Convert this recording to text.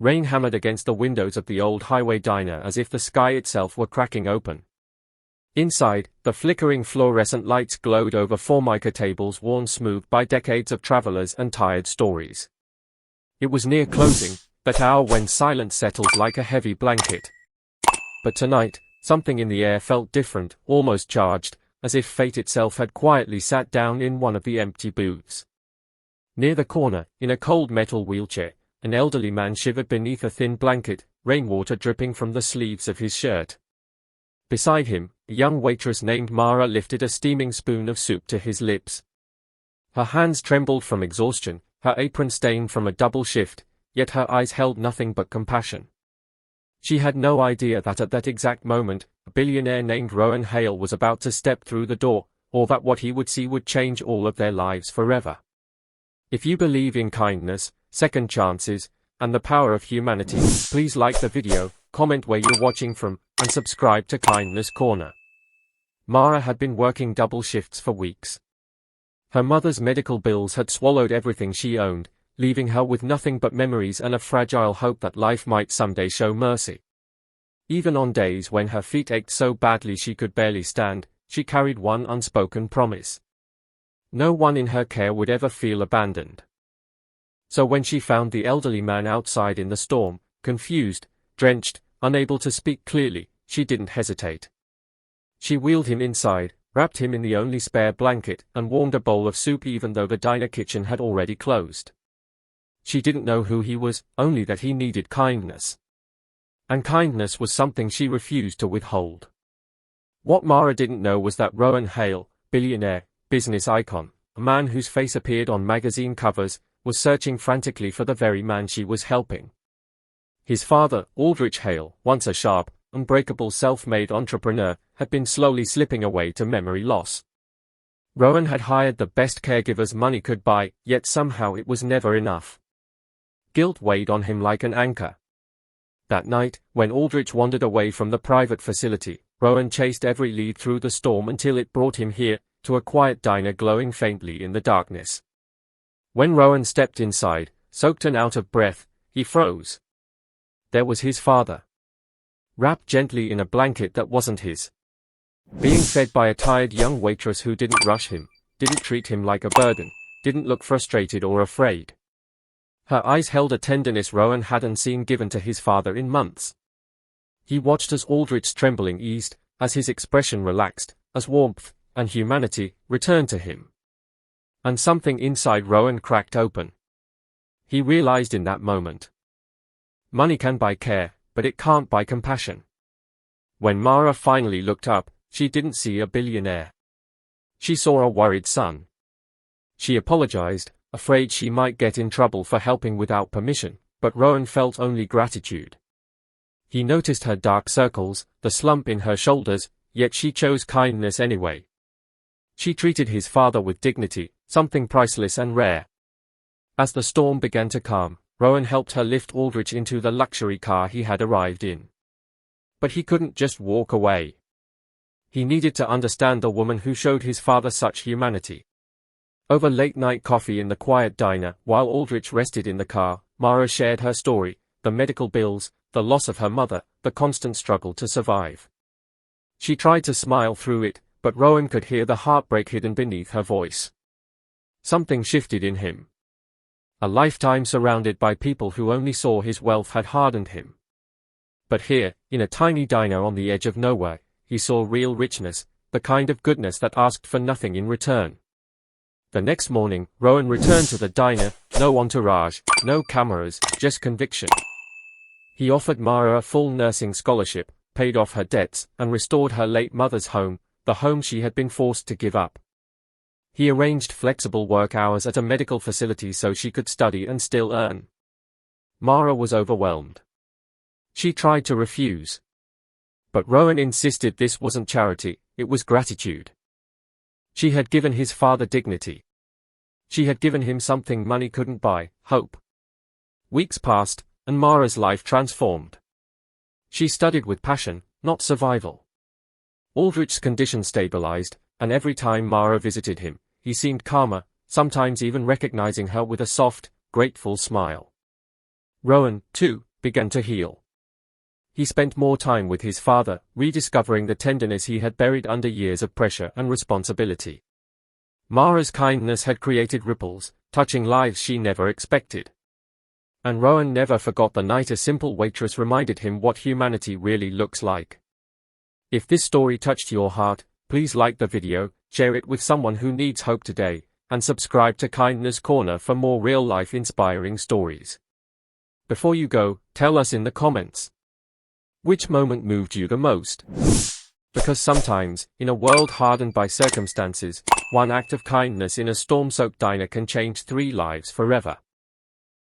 Rain hammered against the windows of the old highway diner as if the sky itself were cracking open. Inside, the flickering fluorescent lights glowed over formica tables worn smooth by decades of travelers and tired stories. It was near closing, that hour when silence settles like a heavy blanket. But tonight, something in the air felt different, almost charged, as if fate itself had quietly sat down in one of the empty booths. Near the corner, in a cold metal wheelchair, an elderly man shivered beneath a thin blanket, rainwater dripping from the sleeves of his shirt. Beside him, a young waitress named Mara lifted a steaming spoon of soup to his lips. Her hands trembled from exhaustion, her apron stained from a double shift, yet her eyes held nothing but compassion. She had no idea that at that exact moment, a billionaire named Rowan Hail was about to step through the door, or that what he would see would change all of their lives forever. If you believe in kindness, second chances, and the power of humanity, please like the video, comment where you're watching from, and subscribe to Kindness Corner. Mara had been working double shifts for weeks. Her mother's medical bills had swallowed everything she owned, leaving her with nothing but memories and a fragile hope that life might someday show mercy. Even on days when her feet ached so badly she could barely stand, she carried one unspoken promise. No one in her care would ever feel abandoned. So when she found the elderly man outside in the storm, confused, drenched, unable to speak clearly, she didn't hesitate. She wheeled him inside, wrapped him in the only spare blanket, and warmed a bowl of soup even though the diner kitchen had already closed. She didn't know who he was, only that he needed kindness. And kindness was something she refused to withhold. What Mara didn't know was that Rowan Hail, billionaire, business icon, a man whose face appeared on magazine covers, was searching frantically for the very man she was helping. His father, Aldrich Hail, once a sharp, unbreakable self-made entrepreneur, had been slowly slipping away to memory loss. Rowan had hired the best caregivers money could buy, yet somehow it was never enough. Guilt weighed on him like an anchor. That night, when Aldrich wandered away from the private facility, Rowan chased every lead through the storm until it brought him here, to a quiet diner glowing faintly in the darkness. When Rowan stepped inside, soaked and out of breath, he froze. There was his father. Wrapped gently in a blanket that wasn't his. Being fed by a tired young waitress who didn't rush him, didn't treat him like a burden, didn't look frustrated or afraid. Her eyes held a tenderness Rowan hadn't seen given to his father in months. He watched as Aldrich's trembling eased, as his expression relaxed, as warmth and humanity returned to him. And something inside Rowan cracked open. He realized in that moment. Money can buy care, but it can't buy compassion. When Mara finally looked up, she didn't see a billionaire. She saw a worried son. She apologized, afraid she might get in trouble for helping without permission, but Rowan felt only gratitude. He noticed her dark circles, the slump in her shoulders, yet she chose kindness anyway. She treated his father with dignity, something priceless and rare. As the storm began to calm, Rowan helped her lift Aldrich into the luxury car he had arrived in. But he couldn't just walk away. He needed to understand the woman who showed his father such humanity. Over late-night coffee in the quiet diner, while Aldrich rested in the car, Mara shared her story, the medical bills, the loss of her mother, the constant struggle to survive. She tried to smile through it, but Rowan could hear the heartbreak hidden beneath her voice. Something shifted in him. A lifetime surrounded by people who only saw his wealth had hardened him. But here, in a tiny diner on the edge of nowhere, he saw real richness, the kind of goodness that asked for nothing in return. The next morning, Rowan returned to the diner, no entourage, no cameras, just conviction. He offered Mara a full nursing scholarship, paid off her debts, and restored her late mother's home, the home she had been forced to give up. He arranged flexible work hours at a medical facility so she could study and still earn. Mara was overwhelmed. She tried to refuse. But Rowan insisted this wasn't charity, it was gratitude. She had given his father dignity. She had given him something money couldn't buy, hope. Weeks passed, and Mara's life transformed. She studied with passion, not survival. Aldrich's condition stabilized, and every time Mara visited him, he seemed calmer, sometimes even recognizing her with a soft, grateful smile. Rowan, too, began to heal. He spent more time with his father, rediscovering the tenderness he had buried under years of pressure and responsibility. Mara's kindness had created ripples, touching lives she never expected. And Rowan never forgot the night a simple waitress reminded him what humanity really looks like. If this story touched your heart, please like the video, share it with someone who needs hope today, and subscribe to Kindness Corner for more real-life inspiring stories. Before you go, tell us in the comments, which moment moved you the most? Because sometimes, in a world hardened by circumstances, one act of kindness in a storm-soaked diner can change 3 lives forever.